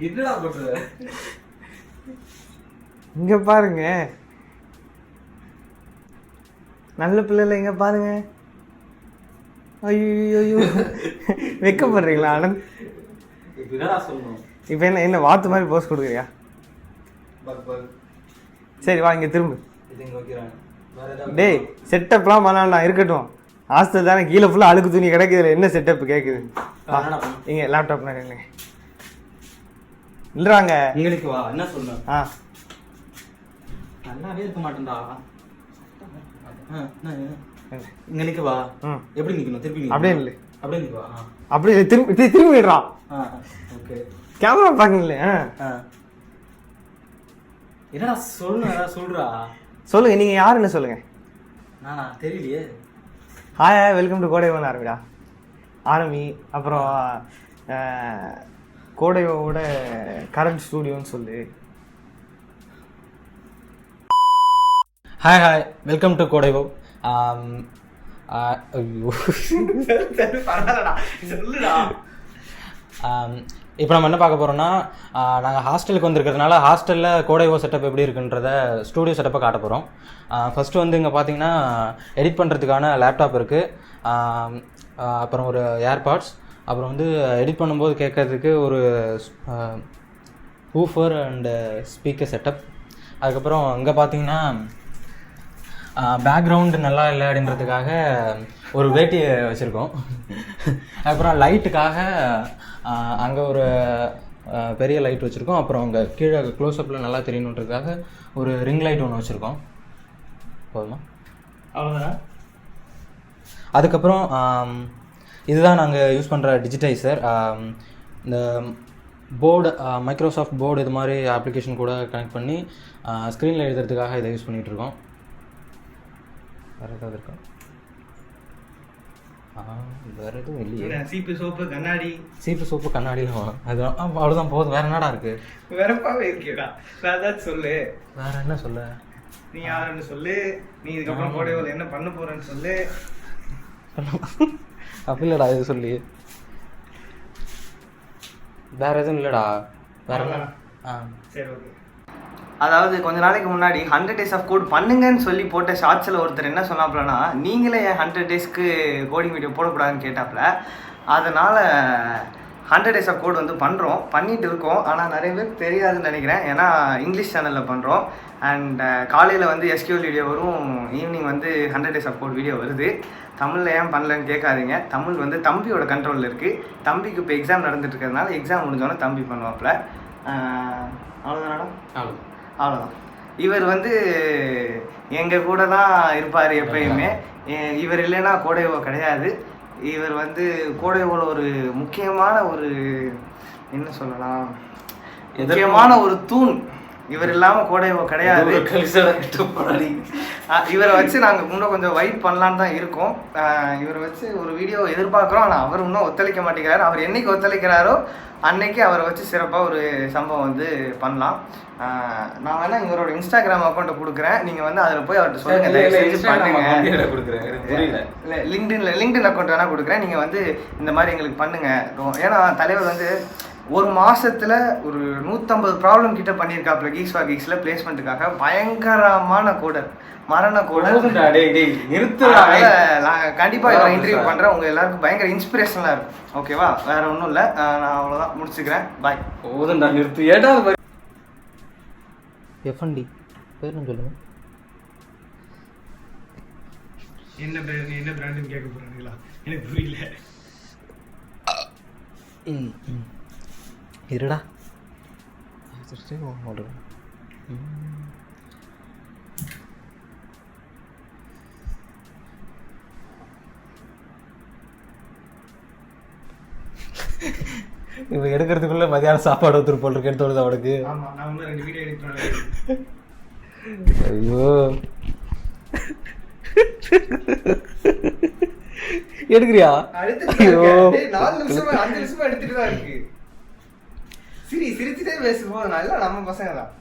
என்னடா பண்ற? இங்க பாருங்க, நல்ல பிள்ளைல இங்க பாருங்க. ஐயோ வெக்கப்படுறீங்களா ஆனந்த்? இப்ப என்ன வாத்து மாதிரி போஸ் கொடுக்குறியா? சரி வா இங்க திரும்ப. டேய் செட்டப்லாம் பண்ணலாம் இருக்கட்டும். ஹாஸ்டல் தானே, கீழே ஃபுல்லாக அழுக்கு துணி கிடைக்குதுல, என்ன செட்டப் கேட்குது? இங்கே லேப்டாப் கேட்குங்க இல்லைறாங்க. எங்களுக்கு வா என்ன சொல்லணும்? நல்லாவே இருக்க மாட்டேன்டா. இங்கே வா. எப்படி நிற்கணும்? திருப்பி அப்படியே இல்லை, அப்படியே நிற்க வா. அப்படியே திரும்பி விடுறான். ஓகே கேமரா பார்க்கல. என்னடா சொல்லணும்? சொல்றா. சொல்லுங்க, நீங்க யாருன்னு சொல்லுங்க. நானா தெரியலையே. ஹாய் வெல்கம் டு கோடைவோன் ஆரம்பிடா. ஆரம்பி. அப்புறம் கோடைவோட கரண்ட் ஸ்டூடியோன்னு சொல்லு. ஹாய் ஹாய் வெல்கம் டு கோடைவோ. ஐயோ சொல்லுடா. இப்போ நம்ம என்ன பார்க்க போகிறோம்னா, நாங்கள் ஹாஸ்டலுக்கு வந்திருக்கிறதுனால ஹாஸ்டலில் கோடைவோ செட்டப் எப்படி இருக்குன்றத ஸ்டூடியோ செட்டப்பை காட்ட போகிறோம். ஃபஸ்ட்டு வந்து இங்கே பார்த்தீங்கன்னா எடிட் பண்ணுறதுக்கான லேப்டாப் இருக்குது, அப்புறம் ஒரு ஏர்பாட்ஸ், அப்புறம் வந்து எடிட் பண்ணும்போது கேட்கறதுக்கு ஒரு ஊஃபர் அண்டு ஸ்பீக்கர் செட்டப். அதுக்கப்புறம் இங்கே பார்த்தீங்கன்னா பேக்ரவுண்டு நல்லா இல்லை அப்படின்றதுக்காக ஒரு வேட்டியை வச்சுருக்கோம். அப்புறம் லைட்டுக்காக அங்கே ஒரு பெரிய லைட் வச்சுருக்கோம். அப்புறம் அங்கே கீழே க்ளோஸ்அப்பில் நல்லா தெரியணுன்றதுக்காக ஒரு ரிங் லைட் ஒன்று வச்சுருக்கோம். போதுமா? அவ்வளோதான். அதுக்கப்புறம் இதுதான் நாங்கள் யூஸ் பண்ணுற டிஜிட்டைசர். இந்த போர்டு, மைக்ரோசாஃப்ட் போர்டு இது மாதிரி அப்ளிகேஷன் கூட கனெக்ட் பண்ணி ஸ்க்ரீனில் எழுதுறதுக்காக இதை யூஸ் பண்ணிகிட்ருக்கோம். வேறு ஏதாவது இருக்கா? வேறு எதுவும் இல்லையே. சீப்பு சோப்பு கண்ணாடி. சீப்பு சோப்பு கண்ணாடிலாம் அதுதான், அவ்வளோதான் போதும். வேறு என்னடா இருக்குது? வேறப்பாவே இருக்கேடா. வேறு ஏதாச்சும் சொல்லு. வேறு என்ன சொல்ல? நீ யாருன்னு சொல்லு. நீ இதுக்கப்புறம் கோடைவோல என்ன பண்ண போகிறேன்னு சொல்லு. அப்படி இல்லைடா, இது சொல்லி வேறு எதுவும் இல்லைடா. வேறு என்ன? சரி ஓகே. அதாவது கொஞ்ச நாளைக்கு முன்னாடி 100 days ஆஃப் கோட் பண்ணுங்கன்னு சொல்லி போட்ட ஷார்ட்ஸில் ஒருத்தர் என்ன சொன்னாப்புலன்னா, நீங்களே 100 daysக்கு கோடிங் வீடியோ போடக்கூடாதுன்னு கேட்டாப்புல. அதனால் 100 days ஆஃப் கோட் வந்து பண்ணிட்டு இருக்கோம். ஆனால் நிறைய பேருக்கு தெரியாதுன்னு நினைக்கிறேன். ஏன்னா இங்கிலீஷ் சேனலில் பண்ணுறோம். அண்ட் காலையில் வந்து எஸ்கியூஎல் வீடியோ வரும், ஈவினிங் வந்து 100 days ஆஃப் கோட் வீடியோ வருது. தமிழில் ஏன் பண்ணலன்னு கேட்காதீங்க. தமிழ் வந்து தம்பியோட கண்ட்ரோலில் இருக்குது. தம்பிக்கு இப்போ எக்ஸாம் நடந்துட்டு இருக்கிறதுனால எக்ஸாம் முடிஞ்சோன்னே தம்பி பண்ணுவாப்புல. அவ்வளோதானடா? அவ்வளோதான். இவர் வந்து எங்கள் கூட தான் இருப்பார் எப்பயுமே. இவர் இல்லைன்னா கோடைவோ கிடையாது. இவர் வந்து கோடைவோல ஒரு முக்கியமான ஒரு என்ன சொல்லலாம், முக்கியமான ஒரு தூண். இவர் இல்லாமல் கோடைவோ கிடையாது. இவரை வச்சு நாங்கள் இன்னும் கொஞ்சம் வெயிட் பண்ணலான்னு தான் இருக்கோம். இவரை வச்சு ஒரு வீடியோ எதிர்பார்க்குறோம். ஆனால் அவர் இன்னும் ஒத்துழைக்க மாட்டேங்கிறாரு. அவர் என்னைக்கு ஒத்துழைக்கிறாரோ அன்னைக்கு அவரை வச்சு சிறப்பாக ஒரு சம்பவம் வந்து பண்ணலாம். நான் வேணா இவரோட இன்ஸ்டாகிராம் அக்கௌண்ட்டை கொடுக்குறேன். நீங்கள் வந்து அதில் போய் அவர்கிட்ட சொல்லுங்கள், லிங்க்டின் அக்கௌண்ட் வேணா கொடுக்குறேன். நீங்கள் வந்து இந்த மாதிரி எங்களுக்கு பண்ணுங்கள். ஏன்னா தலைவர் வந்து ஒரு மாதத்தில் ஒரு 150 ப்ராப்ளம் கிட்ட பண்ணியிருக்காப்புல கீக்ஸில் பிளேஸ்மெண்ட்டுக்காக. பயங்கரமான கோடர், மரண கோடர். நான் கண்டிப்பாக இவரை இன்டர்வியூ பண்ணுறேன். உங்கள் எல்லாருக்கும் பயங்கர இன்ஸ்பிரேஷனாக இருக்கும். ஓகேவா? வேறு ஒன்றும் இல்லை. நான் அவ்வளோதான் முடிச்சுக்கிறேன். பாய். போதும் நான் நிறுத்து. ஏதாவது எஃப்என்டி பேர் சொல்லுங்கள். என்ன பேர், என்ன பிராண்டுன்னு கேட்க போகிறீங்களா? எனக்கு புரியல. இருடா. இப்போ எடுக்கிறதுக்குள்ள மதியானம் சாப்பாடு ஒருத்தர் போல் இருக்கு. எடுத்து அவனுக்கு. ஐயோ எடுக்கிறியா? ஐயோ 4 நிமிஷமா 5 நிமிஷமா எடுத்துட்டு தான் இருக்கு. சிரிச்சுட்டே பேசுவோம். நல்லா நம்ம பசங்க தான்.